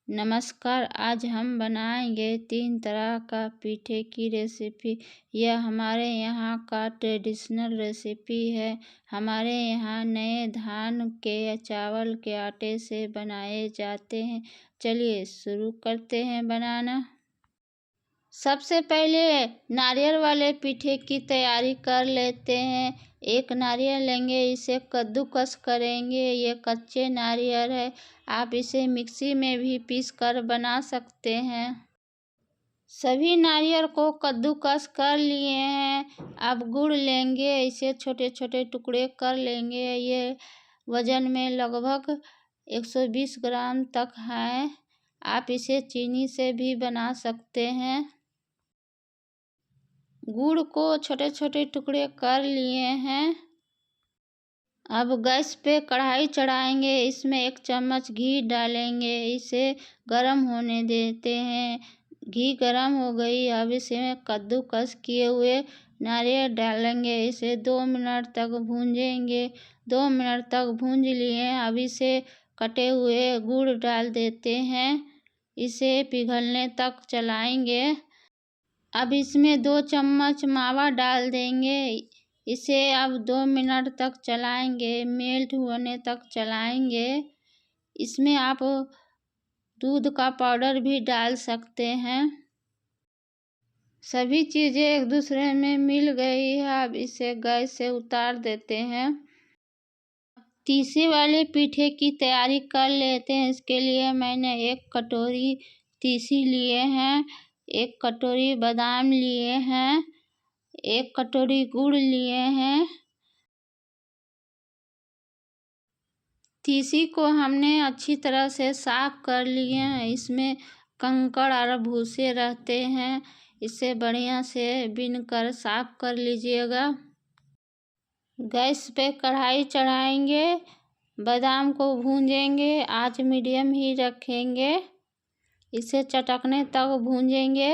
नमस्कार, आज हम बनाएंगे 3 तरह का पीठे की रेसिपी। यह हमारे यहाँ का ट्रेडिशनल रेसिपी है। हमारे यहाँ नए धान के चावल के आटे से बनाए जाते हैं। चलिए शुरू करते हैं बनाना। सबसे पहले नारियल वाले पीठे की तैयारी कर लेते हैं। एक नारियल लेंगे, इसे कद्दूकस करेंगे। ये कच्चे नारियल है, आप इसे मिक्सी में भी पीस कर बना सकते हैं। सभी नारियल को कद्दूकस कर लिए हैं। अब गुड़ लेंगे, इसे छोटे छोटे टुकड़े कर लेंगे। ये वजन में लगभग 120 ग्राम तक है। आप इसे चीनी से भी बना सकते हैं। गुड़ को छोटे छोटे टुकड़े कर लिए हैं। अब गैस पे कढ़ाई चढ़ाएंगे, इसमें 1 चम्मच घी डालेंगे। इसे गरम होने देते हैं। घी गरम हो गई, अब इसमें कद्दूकस किए हुए नारियल डालेंगे। इसे 2 मिनट तक भूंजेंगे। 2 मिनट तक भूंज लिए। अब इसे कटे हुए गुड़ डाल देते हैं। इसे पिघलने तक चलाएंगे। अब इसमें 2 चम्मच मावा डाल देंगे। इसे अब 2 मिनट तक चलाएंगे, मेल्ट होने तक चलाएंगे। इसमें आप दूध का पाउडर भी डाल सकते हैं। सभी चीज़ें एक दूसरे में मिल गई है। अब इसे गैस से उतार देते हैं। तीसी वाले पीठे की तैयारी कर लेते हैं। इसके लिए मैंने 1 कटोरी तीसी लिए हैं, 1 कटोरी बादाम लिए हैं, 1 कटोरी गुड़ लिए हैं। तीसी को हमने अच्छी तरह से साफ कर लिए हैं। इसमें कंकड़ और भूसे रहते हैं। इसे बढ़िया से बीन कर साफ कर लीजिएगा। गैस पे कढ़ाई चढ़ाएंगे, बादाम को भूंजेंगे। आंच मीडियम ही रखेंगे। इसे चटकने तक भूंजेंगे।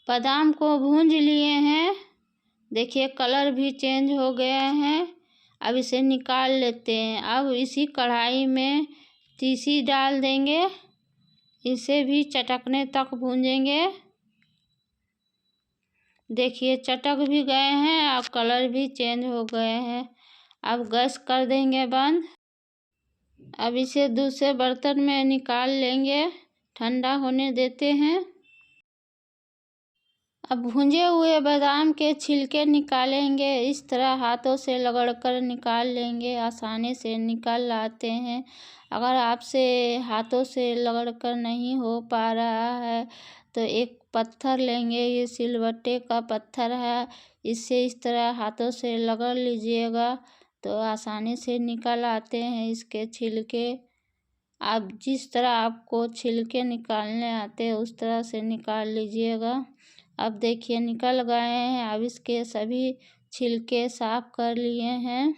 बादाम को भूंज लिए हैं। देखिए कलर भी चेंज हो गया है। अब इसे निकाल लेते हैं। अब इसी कढ़ाई में तीसी डाल देंगे। इसे भी चटकने तक भूंजेंगे। देखिए चटक भी गए हैं और कलर भी चेंज हो गए हैं। अब गैस कर देंगे बंद। अब इसे दूसरे बर्तन में निकाल लेंगे, ठंडा होने देते हैं। अब भुंजे हुए बादाम के छिलके निकालेंगे। इस तरह हाथों से रगड़कर निकाल लेंगे, आसानी से निकल आते हैं। अगर आपसे हाथों से रगड़कर नहीं हो पा रहा है तो एक पत्थर लेंगे। ये सिलबट्टे का पत्थर है, इससे इस तरह हाथों से रगड़ लीजिएगा तो आसानी से निकल आते हैं इसके छिलके। आप जिस तरह आपको छिलके निकालने आते हैं उस तरह से निकाल लीजिएगा। अब देखिए निकल गए हैं। अब इसके सभी छिलके साफ कर लिए हैं।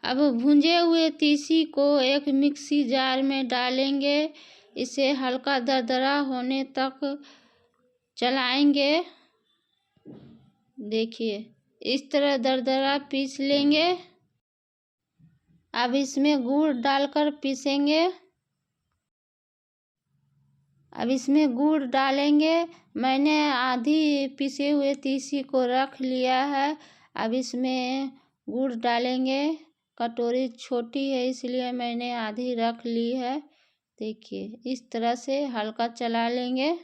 अब भुंजे हुए तीसी को एक मिक्सी जार में डालेंगे। इसे हल्का दरदरा होने तक चलाएंगे। देखिए इस तरह दरदरा पीस लेंगे। अब इसमें गुड़ डालकर पीसेंगे। अब इसमें गुड़ डालेंगे। मैंने आधी पिसे हुए तीसी को रख लिया है। अब इसमें गुड़ डालेंगे। कटोरी छोटी है इसलिए मैंने आधी रख ली है। देखिए इस तरह से हल्का चला लेंगे।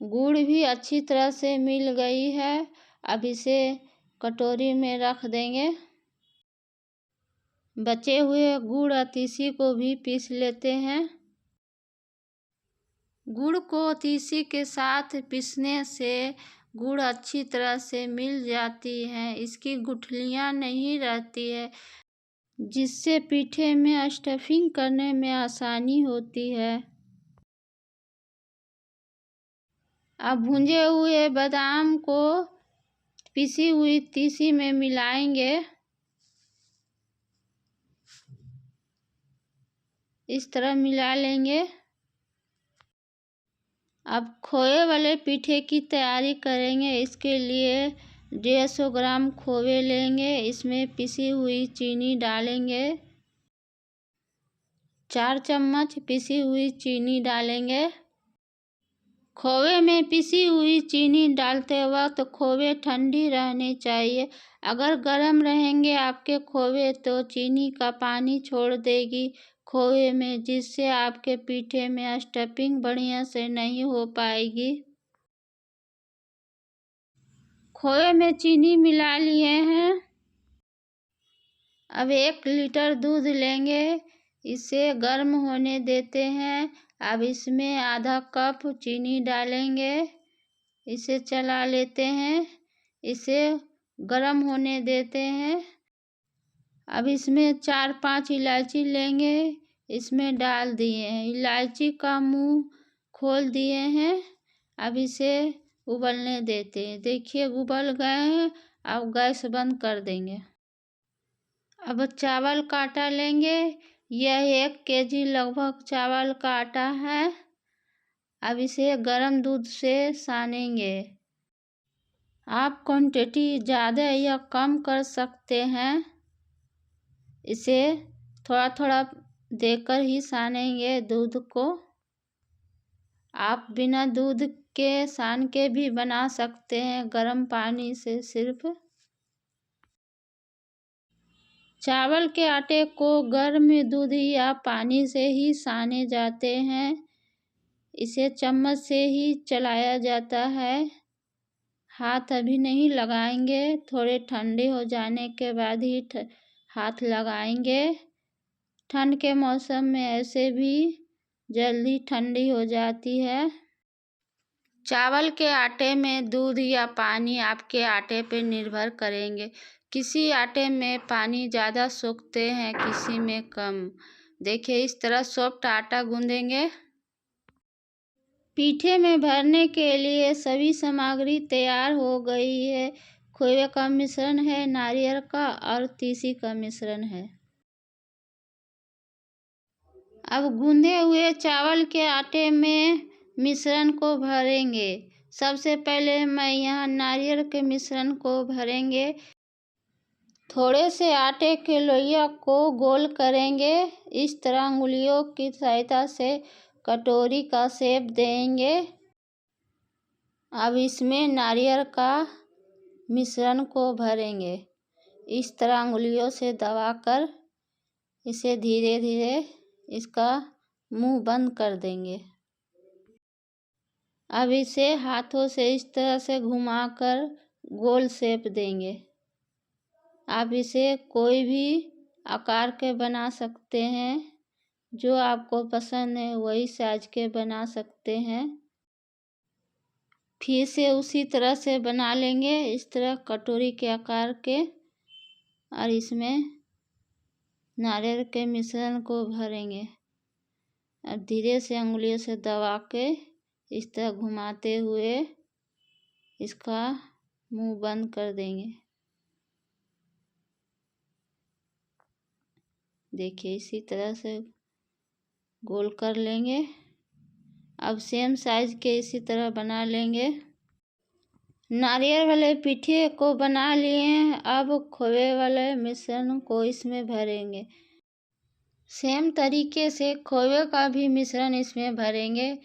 गुड़ भी अच्छी तरह से मिल गई है। अब इसे कटोरी में रख देंगे। बचे हुए गुड़ और तीसी को भी पीस लेते हैं। गुड़ को तीसी के साथ पीसने से गुड़ अच्छी तरह से मिल जाती है, इसकी गुठलियाँ नहीं रहती है, जिससे पीठे में स्टफिंग करने में आसानी होती है। अब भुंजे हुए बादाम को पिसी हुई तीसी में मिलाएंगे। इस तरह मिला लेंगे। अब खोए वाले पीठे की तैयारी करेंगे। इसके लिए 150 ग्राम खोवे लेंगे, इसमें पिसी हुई चीनी डालेंगे। 4 चम्मच पिसी हुई चीनी डालेंगे। खोवे में पिसी हुई चीनी डालते वक्त खोवे ठंडी रहनी चाहिए। अगर गर्म रहेंगे आपके खोवे तो चीनी का पानी छोड़ देगी खोवे में, जिससे आपके पीठे में स्टफिंग बढ़िया से नहीं हो पाएगी। खोवे में चीनी मिला लिए हैं। अब 1 लीटर दूध लेंगे, इसे गर्म होने देते हैं। अब इसमें आधा कप चीनी डालेंगे, इसे चला लेते हैं, इसे गर्म होने देते हैं। अब इसमें 4-5 इलायची लेंगे, इसमें डाल दिए हैं। इलायची का मुंह खोल दिए हैं। अब इसे उबलने देते हैं। देखिए उबल गए हैं, अब गैस बंद कर देंगे। अब चावल का आटा लेंगे, यह 1 केजी लगभग चावल का आटा है। अब इसे गर्म दूध से सानेंगे। आप क्वांटिटी ज़्यादा या कम कर सकते हैं। इसे थोड़ा थोड़ा देकर ही सानेंगे दूध को। आप बिना दूध के सान के भी बना सकते हैं, गर्म पानी से सिर्फ। चावल के आटे को गर्म दूध या पानी से ही साने जाते हैं। इसे चम्मच से ही चलाया जाता है, हाथ अभी नहीं लगाएंगे। थोड़े ठंडे हो जाने के बाद ही हाथ लगाएंगे। ठंड के मौसम में ऐसे भी जल्दी ठंडी हो जाती है। चावल के आटे में दूध या पानी आपके आटे पर निर्भर करेंगे। किसी आटे में पानी ज़्यादा सोखते हैं, किसी में कम। देखिए इस तरह सॉफ्ट आटा गूंदेंगे। पीठे में भरने के लिए सभी सामग्री तैयार हो गई है। खोए का मिश्रण है, नारियल का और तीसी का मिश्रण है। अब गूंदे हुए चावल के आटे में मिश्रण को भरेंगे। सबसे पहले मैं यहाँ नारियल के मिश्रण को भरेंगे। थोड़े से आटे के लोइया को गोल करेंगे। इस तरह उंगलियों की सहायता से कटोरी का शेप देंगे। अब इसमें नारियल का मिश्रण को भरेंगे। इस तरह उंगलियों से दबाकर इसे धीरे धीरे इसका मुंह बंद कर देंगे। अब इसे हाथों से इस तरह से घुमाकर गोल शेप देंगे। आप इसे कोई भी आकार के बना सकते हैं, जो आपको पसंद है वही साइज के बना सकते हैं। फिर से उसी तरह से बना लेंगे, इस तरह कटोरी के आकार के, और इसमें नारियल के मिश्रण को भरेंगे। अब धीरे से उंगलियों से दबा के इस तरह घुमाते हुए इसका मुंह बंद कर देंगे। देखिए इसी तरह से गोल कर लेंगे। अब सेम साइज के इसी तरह बना लेंगे। नारियल वाले पीठे को बना लिए हैं। अब खोए वाले मिश्रण को इसमें भरेंगे। सेम तरीके से खोए का भी मिश्रण इसमें भरेंगे।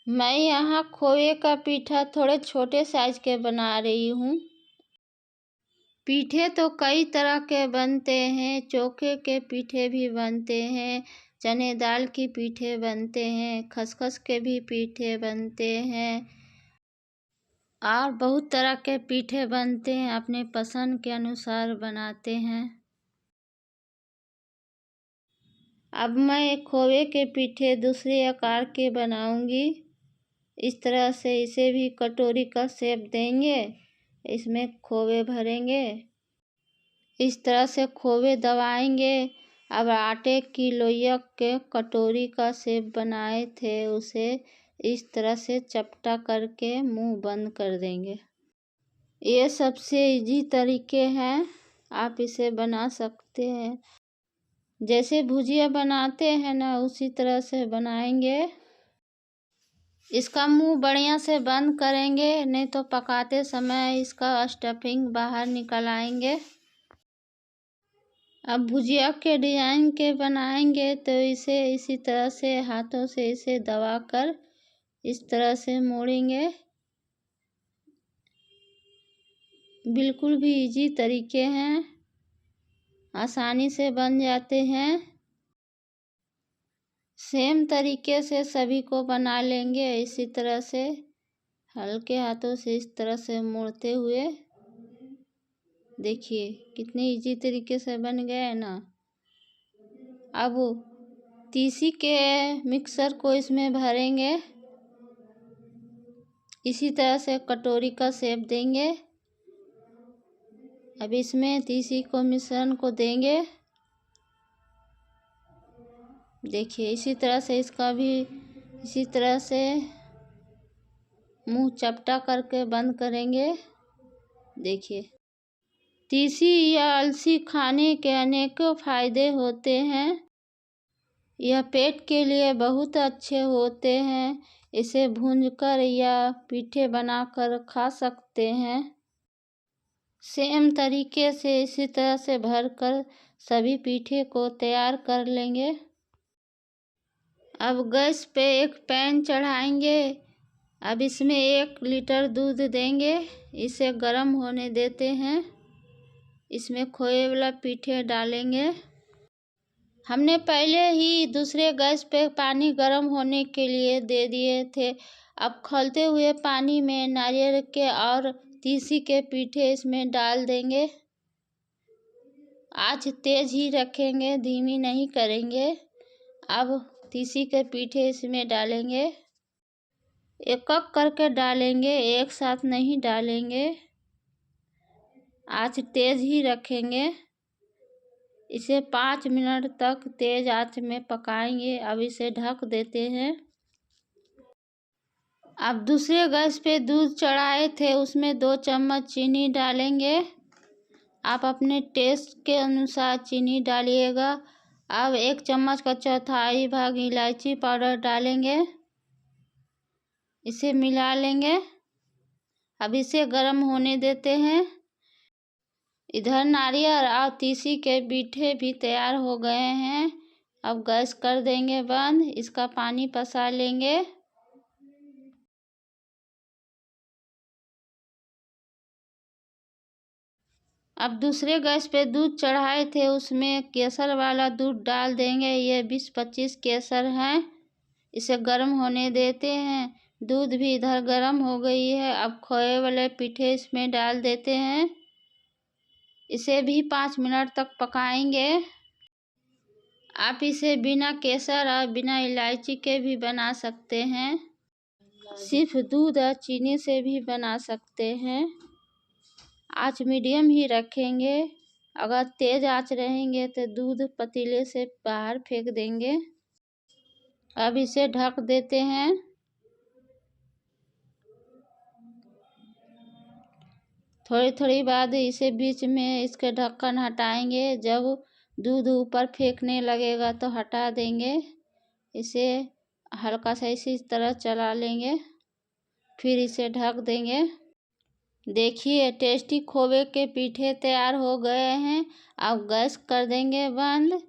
मैं यहाँ खोए का पीठा थोड़े छोटे साइज के बना रही हूँ। पीठे तो कई तरह के बनते हैं। चोखे के पीठे भी बनते हैं, चने दाल की पीठे बनते हैं, खसखस के भी पीठे बनते हैं, और बहुत तरह के पीठे बनते हैं। अपने पसंद के अनुसार बनाते हैं। अब मैं खोए के पीठे दूसरे आकार के बनाऊंगी। इस तरह से इसे भी कटोरी का शेप देंगे। इसमें खोए भरेंगे। इस तरह से खोए दबाएंगे। अब आटे की लोइया के कटोरी का शेप बनाए थे, उसे इस तरह से चपटा करके मुंह बंद कर देंगे। ये सबसे इजी तरीके हैं, आप इसे बना सकते हैं। जैसे भुजिया बनाते हैं ना, उसी तरह से बनाएंगे। इसका मुंह बढ़िया से बंद करेंगे, नहीं तो पकाते समय इसका स्टफिंग बाहर निकल आएंगे। अब भुजिया के डिजाइन के बनाएंगे तो इसे इसी तरह से हाथों से इसे दबाकर इस तरह से मोड़ेंगे। बिल्कुल भी इजी तरीके हैं, आसानी से बन जाते हैं। सेम तरीके से सभी को बना लेंगे। इसी तरह से हल्के हाथों से इस तरह से मोड़ते हुए, देखिए कितने इजी तरीके से बन गए ना। अब तीसी के मिक्सर को इसमें भरेंगे, इसी तरह से कटोरी का शेप देंगे। अब इसमें तीसी को मिश्रण को देंगे, देखिए इसी तरह से इसका भी इसी तरह से मुंह चपटा करके बंद करेंगे। देखिए तीसी या अलसी खाने के अनेकों फायदे होते हैं। यह पेट के लिए बहुत अच्छे होते हैं। इसे भूनकर या पीठे बनाकर खा सकते हैं। सेम तरीके से इसी तरह से भरकर सभी पीठे को तैयार कर लेंगे। अब गैस पे एक पैन चढ़ाएंगे। अब इसमें 1 लीटर दूध देंगे, इसे गर्म होने देते हैं। इसमें खोए वाला पीठे डालेंगे। हमने पहले ही दूसरे गैस पे पानी गर्म होने के लिए दे दिए थे। अब खौलते हुए पानी में नारियल के और तीसी के पीठे इसमें डाल देंगे। आँच तेज ही रखेंगे, धीमी नहीं करेंगे। अब तीसी के पीठे इसमें डालेंगे, एक एक करके डालेंगे, एक साथ नहीं डालेंगे। आँच तेज ही रखेंगे। इसे 5 मिनट तक तेज आंच में पकाएंगे। अब इसे ढक देते हैं। अब दूसरे गैस पे दूध चढ़ाए थे, उसमें 2 चम्मच चीनी डालेंगे। आप अपने टेस्ट के अनुसार चीनी डालिएगा। अब 1 चम्मच का चौथाई भाग इलायची पाउडर डालेंगे, इसे मिला लेंगे। अब इसे गर्म होने देते हैं। इधर नारियल और तीसी के पीठे भी तैयार हो गए हैं। अब गैस कर देंगे बंद, इसका पानी पसा लेंगे। अब दूसरे गैस पे दूध चढ़ाए थे, उसमें केसर वाला दूध डाल देंगे। ये 20-25 केसर हैं, इसे गर्म होने देते हैं। दूध भी इधर गर्म हो गई है। अब खोए वाले पीठे इसमें डाल देते हैं, इसे भी 5 मिनट तक पकाएंगे। आप इसे बिना केसर और बिना इलायची के भी बना सकते हैं। सिर्फ दूध और चीनी से भी बना सकते हैं। आँच मीडियम ही रखेंगे। अगर तेज आँच रहेंगे तो दूध पतीले से बाहर फेंक देंगे। अब इसे ढक देते हैं। थोड़ी थोड़ी बाद इसे बीच में इसके ढक्कन हटाएंगे। जब दूध ऊपर फेंकने लगेगा तो हटा देंगे। इसे हल्का सा इसी तरह चला लेंगे, फिर इसे ढक देंगे। देखिए टेस्टी खोवे के पीठे तैयार हो गए हैं। अब गैस कर देंगे बंद।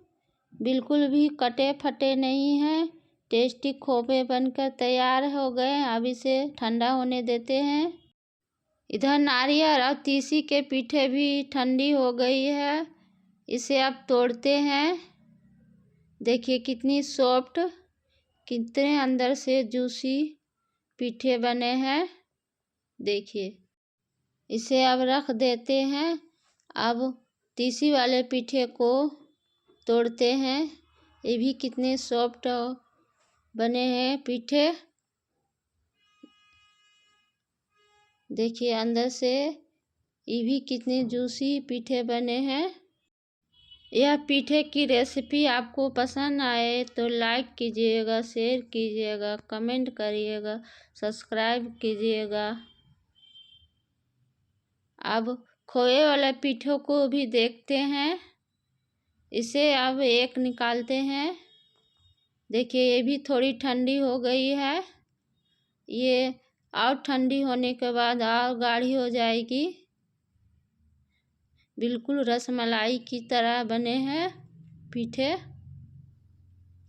बिल्कुल भी कटे फटे नहीं हैं। टेस्टी खोवे बनकर तैयार हो गए। अब इसे ठंडा होने देते हैं। इधर नारियल और तीसी के पीठे भी ठंडी हो गई है। इसे अब तोड़ते हैं। देखिए कितनी सॉफ्ट, कितने अंदर से जूसी पीठे बने हैं। देखिए इसे अब रख देते हैं। अब तीसी वाले पीठे को तोड़ते हैं। ये भी कितने सॉफ्ट बने हैं पीठे। देखिए अंदर से ये भी कितने जूसी पीठे बने हैं। यह पीठे की रेसिपी आपको पसंद आए तो लाइक कीजिएगा, शेयर कीजिएगा, कमेंट करिएगा, सब्सक्राइब कीजिएगा। अब खोए वाले पीठों को भी देखते हैं। इसे अब एक निकालते हैं। देखिए ये भी थोड़ी ठंडी हो गई है। ये और ठंडी होने के बाद और गाढ़ी हो जाएगी। बिल्कुल रसमलाई की तरह बने हैं पीठे।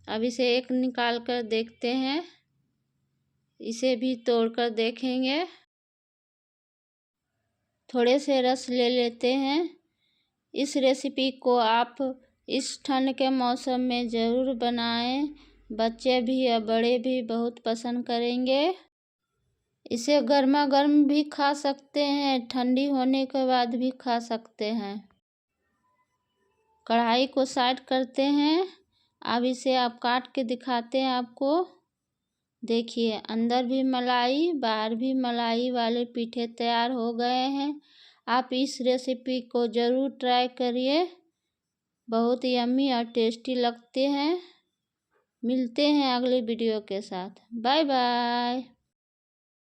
अब इसे एक निकाल कर देखते हैं। इसे भी तोड़कर देखेंगे। थोड़े से रस ले लेते हैं। इस रेसिपी को आप इस ठंड के मौसम में ज़रूर बनाएं। बच्चे भी या बड़े भी बहुत पसंद करेंगे। इसे गर्मा गर्म भी खा सकते हैं, ठंडी होने के बाद भी खा सकते हैं। कढ़ाई को साइड करते हैं। अब इसे आप काट के दिखाते हैं आपको। देखिए अंदर भी मलाई बाहर भी मलाई वाले पीठे तैयार हो गए हैं। आप इस रेसिपी को ज़रूर ट्राई करिए। बहुत यम्मी और टेस्टी लगते हैं। मिलते हैं अगले वीडियो के साथ। Bye bye.